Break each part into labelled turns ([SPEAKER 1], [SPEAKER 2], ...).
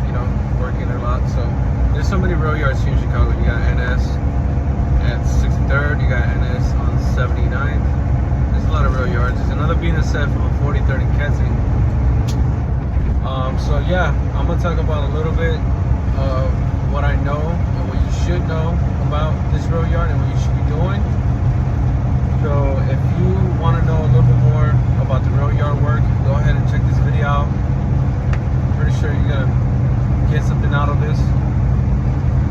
[SPEAKER 1] you know, working a lot. So there's so many rail yards here in Chicago. You got NS at 63rd, you got NS on 79th. There's a lot of rail yards. There's another BNSF on 43rd and Kettering. So yeah, I'm gonna talk about a little bit of what I know and what you should know about this rail yard and what you should be doing. So if you want to know a little bit more about the rail yard work, go ahead and check this video out. Pretty sure you're gonna get something out of this.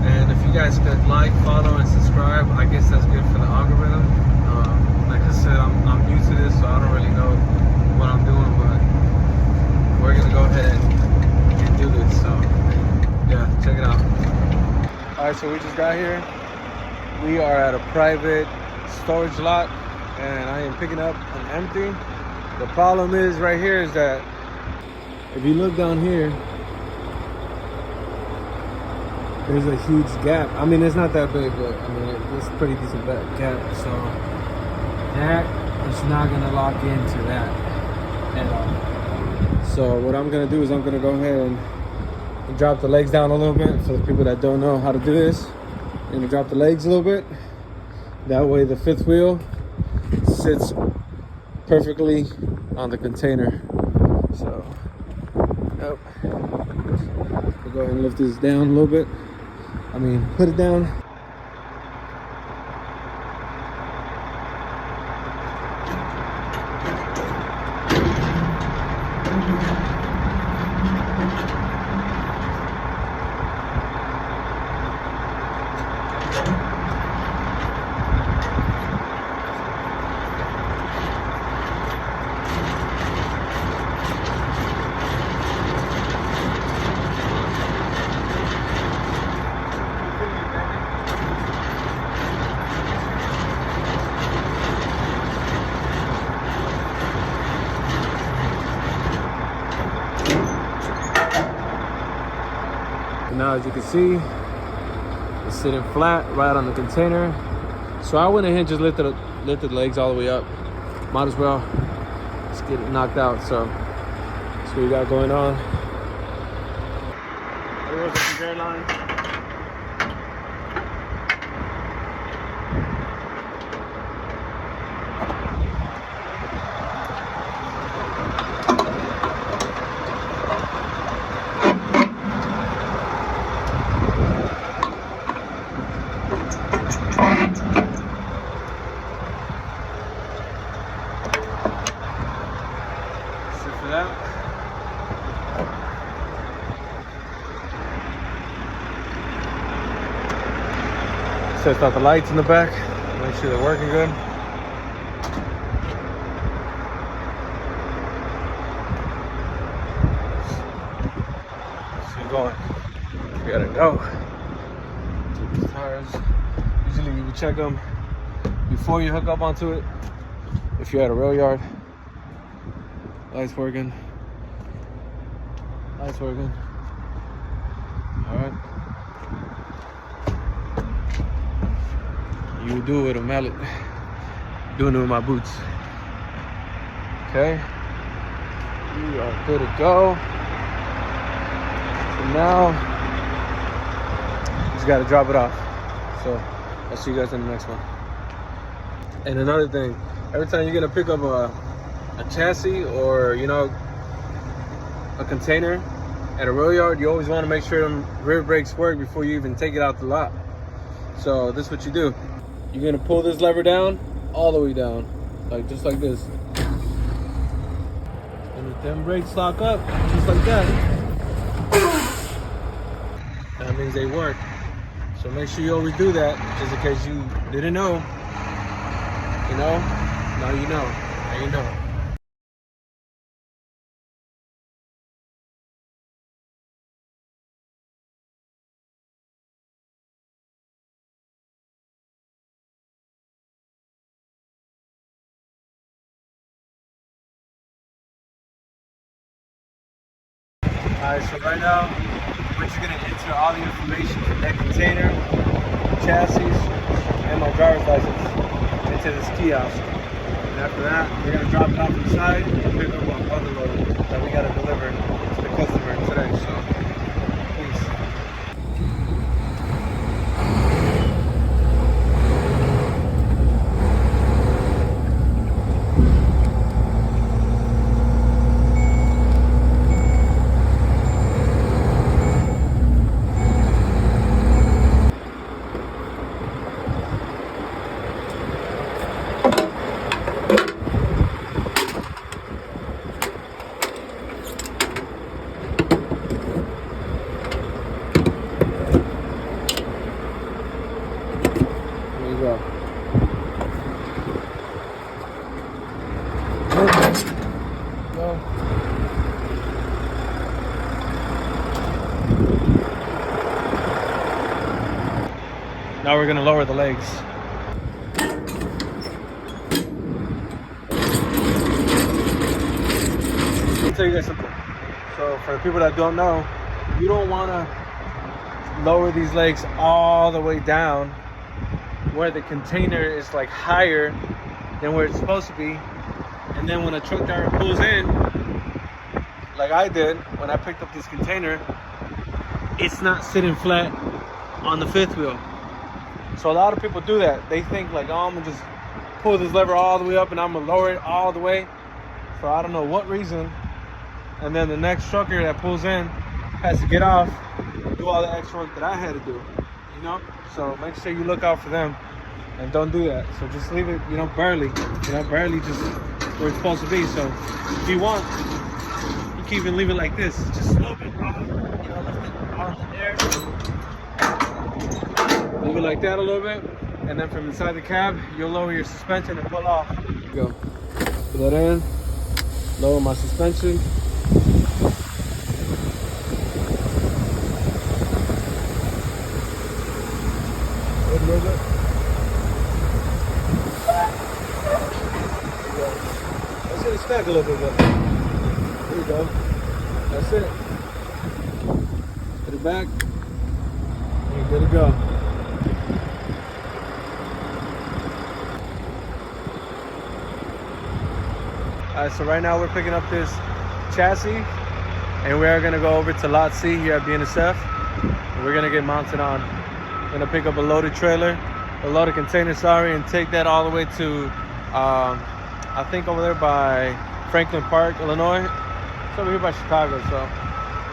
[SPEAKER 1] And if you guys could like, follow, and subscribe, I guess that's good for the algorithm. Like I said, I'm new to this, so I don't really know what I'm doing, but we're gonna go ahead and do this. So yeah, check it out. All right, so we just got here. We are at a private storage lot, and I am picking up an empty. The problem is right here is that if you look down here, there's a huge gap. I mean, it's not that big, but I mean, it's a pretty decent gap. So that is not gonna lock into that at all. So what I'm gonna do is I'm gonna go ahead and drop the legs down a little bit. For the people that don't know how to do this, I'm gonna drop the legs a little bit. That way the fifth wheel sits perfectly on the container. So, yep. We'll go ahead and lift this down a little bit. I mean, put it down. Now, as you can see, it's sitting flat right on the container. So I went ahead and just lifted the legs all the way up. Might as well just get it knocked out. So that's what we got going on. There's the conveyor line. Test out the lights in the back, make sure they're working good. Keep going. We gotta go. Check these tires. Usually you check them before you hook up onto it. If you're at a rail yard, lights working. Lights working. All right. You would do it with a mallet. Doing it with my boots. Okay. We are good to go. So now, just gotta drop it off. So I'll see you guys in the next one. And another thing, every time you're gonna pick up a chassis or, you know, a container at a rail yard, you always wanna make sure them rear brakes work before you even take it out the lot. So this is what you do. You're gonna pull this lever down, all the way down, like just like this. And if them brakes lock up, just like that, that means they work. So make sure you always do that, just in case you didn't know. You know? Now you know. Now you know. Alright, so right now, we're just going to enter all the information from that container, chassis, and my driver's license into this kiosk. And after that, we're going to drop it off inside and pick up our other load that we got to deliver to the customer today. So Now we're gonna lower the legs. I'll tell you guys something. So for the people that don't know, you don't wanna lower these legs all the way down where the container is like higher than where it's supposed to be. And then when a truck driver pulls in, like I did when I picked up this container, it's not sitting flat on the fifth wheel. So a lot of people do that. They think like, oh, I'm gonna just pull this lever all the way up and I'm gonna lower it all the way for I don't know what reason. And then the next trucker that pulls in has to get off, do all the extra work that I had to do, you know? So make sure you look out for them and don't do that. So just leave it, barely just where it's supposed to be. So if you want, you can even leave it like this, just a little bit wrong, lift it on the air. Leave it like that a little bit, and then from inside the cab, you'll lower your suspension and pull off. There you go. Put that in, lower my suspension. Good, move it. Let's get it stack a little bit better. There you go. That's it. Put it back. And you're good to go. Alright, so right now we're picking up this chassis and we are gonna go over to Lot C here at BNSF. And we're gonna get mounted on. We're gonna pick up a loaded container, and take that all the way to I think over there by Franklin Park, Illinois. It's over here by Chicago, so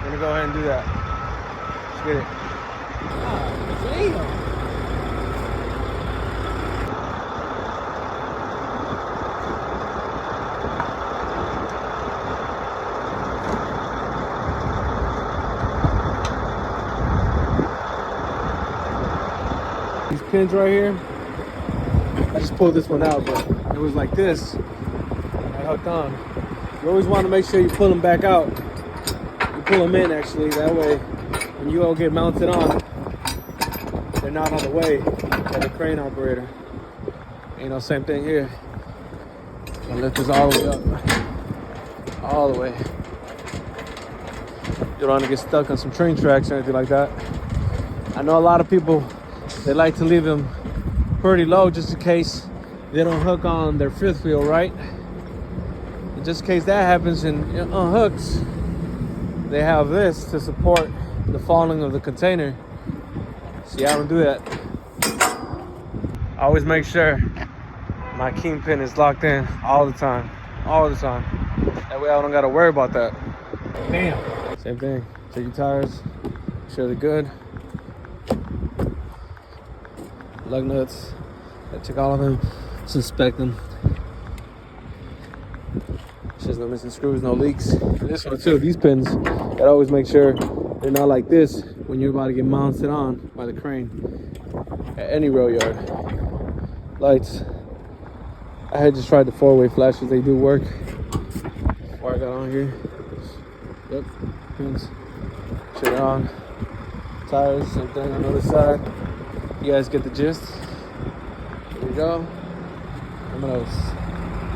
[SPEAKER 1] we're gonna go ahead and do that. Let's get it. These pins right here, I just pulled this one out, but it was like this. I hooked on. You always want to make sure you pull them back out. You pull them in actually, that way when you all get mounted on, they're not on the way by the crane operator. Same thing here. I'll lift this all the way up. All the way. You don't want to get stuck on some train tracks or anything like that. I know a lot of people, they like to leave them pretty low just in case they don't hook on their fifth wheel, right? And just in case that happens and it unhooks, they have this to support the falling of the container. See, I don't do that. I always make sure my kingpin is locked in all the time. That way I don't gotta worry about that. Bam. Same thing. Check your tires, make sure they're good. Lug nuts, gotta check all of them, just inspect them. There's no missing screws, no leaks. And this one too, these pins, gotta always make sure they're not like this when you're about to get mounted on by the crane at any rail yard. Lights, I had just tried the 4-way flashes, they do work. Before I got on here, yep, pins, shut it on. Tires, same thing on the other side. You guys get the gist. Here we go. Terminals.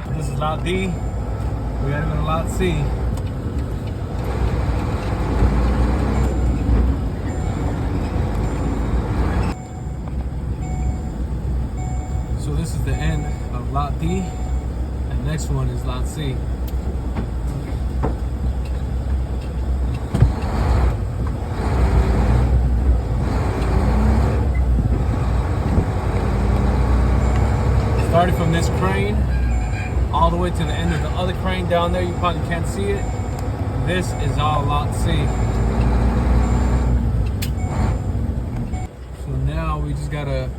[SPEAKER 1] This is Lot D. We gotta go to Lot C. So this is the end of Lot D. And next one is Lot C. Starting from this crane all the way to the end of the other crane down there, you probably can't see it. This is all Lot C. So now we just gotta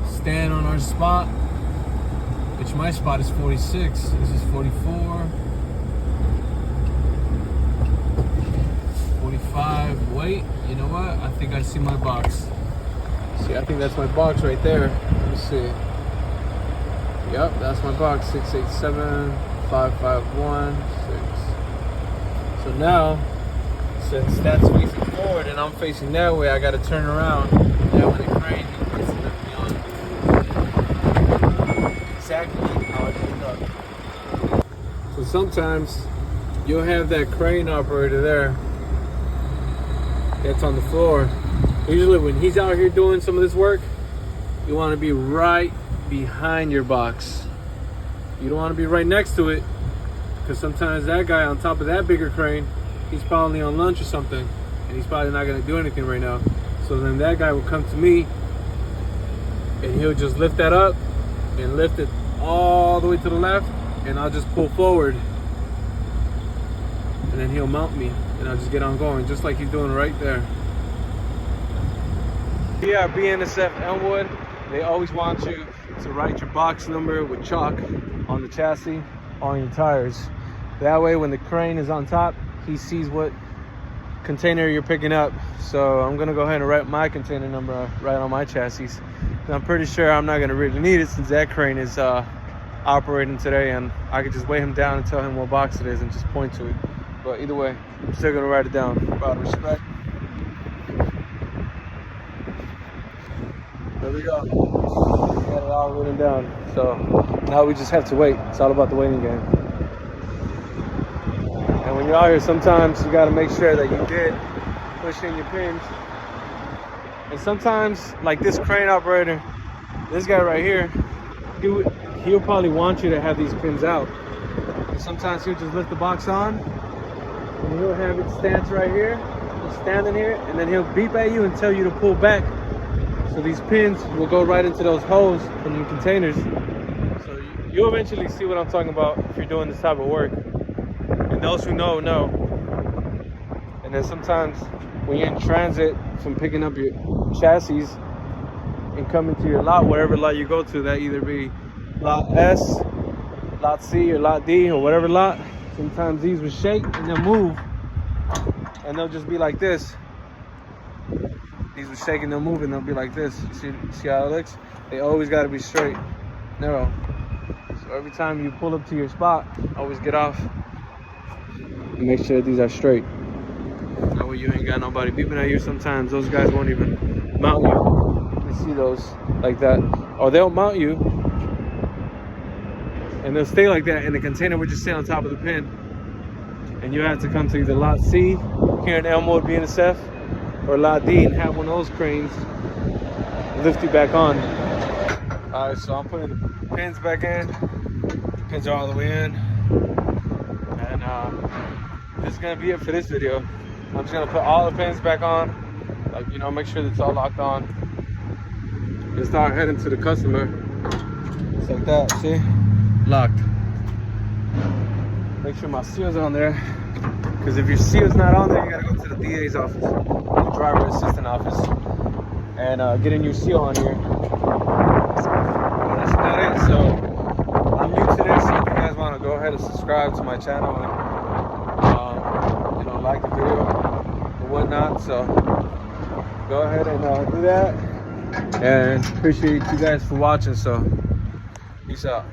[SPEAKER 1] stand on our spot, which my spot is 46. This is 44, 45. Wait, you know what? I think I see my box. See, I think that's my box right there. Let me see. Yep, that's my box, 687-551-6. So now, since that's facing forward and I'm facing that way, I gotta turn around. Now when the crane exactly how I pick up. So sometimes you'll have that crane operator there that's on the floor. Usually when he's out here doing some of this work, you want to be right behind your box. You don't want to be right next to it, because sometimes that guy on top of that bigger crane, he's probably on lunch or something, and he's probably not going to do anything right now. So then that guy will come to me, and he'll just lift that up and lift it all the way to the left, and I'll just pull forward, and then he'll mount me, and I'll just get on going, just like he's doing right there. Yeah, BNSF Elmwood, they always want you to write your box number with chalk on the chassis, on your tires. That way when the crane is on top, he sees what container you're picking up. So I'm gonna go ahead and write my container number right on my chassis. And I'm pretty sure I'm not gonna really need it, since that crane is operating today, and I could just weigh him down and tell him what box it is and just point to it. But either way, I'm still gonna write it down out of respect. There we go. We got it all written down. So now we just have to wait. It's all about the waiting game. And when you're out here, sometimes you got to make sure that you did push in your pins. And sometimes, like this crane operator, this guy right here, he'll probably want you to have these pins out. And sometimes he'll just lift the box on, and he'll have it stance right here, standing here, and then he'll beep at you and tell you to pull back. So these pins will go right into those holes from the containers. So you'll eventually see what I'm talking about if you're doing this type of work. And those who know. And then sometimes when you're in transit from picking up your chassis and coming to your lot, whatever lot you go to, that either be lot S, lot C, or lot D, or whatever lot, sometimes these will shake and they'll move, and they'll just be like this. These will shake and they'll move and they'll be like this. See how it looks? They always got to be straight, narrow. So every time you pull up to your spot, always get off and make sure these are straight. That way you ain't got nobody beeping at you. Sometimes those guys won't even mount you. You see those like that, or they'll mount you and they'll stay like that, and the container will just stay on top of the pin, and you have to come to either lot C here in Elmwood BNSF, or lot D, and have one of those cranes lift you back on. All right, so I'm putting the pins back in. The pins are all the way in, and this is gonna be it for this video. I'm just gonna put all the pins back on, like, you know, make sure that it's all locked on, and start heading to the customer. Just like that, see? Locked. Make sure my seal's on there, because if your seal's not on there, you gotta go to the DA's office, the driver assistant office, and get a new seal on here. But that's about it. So I'm new to this, so if you guys want to go ahead and subscribe to my channel and you know, like the video and whatnot, so go ahead and do that. And appreciate you guys for watching. So peace out.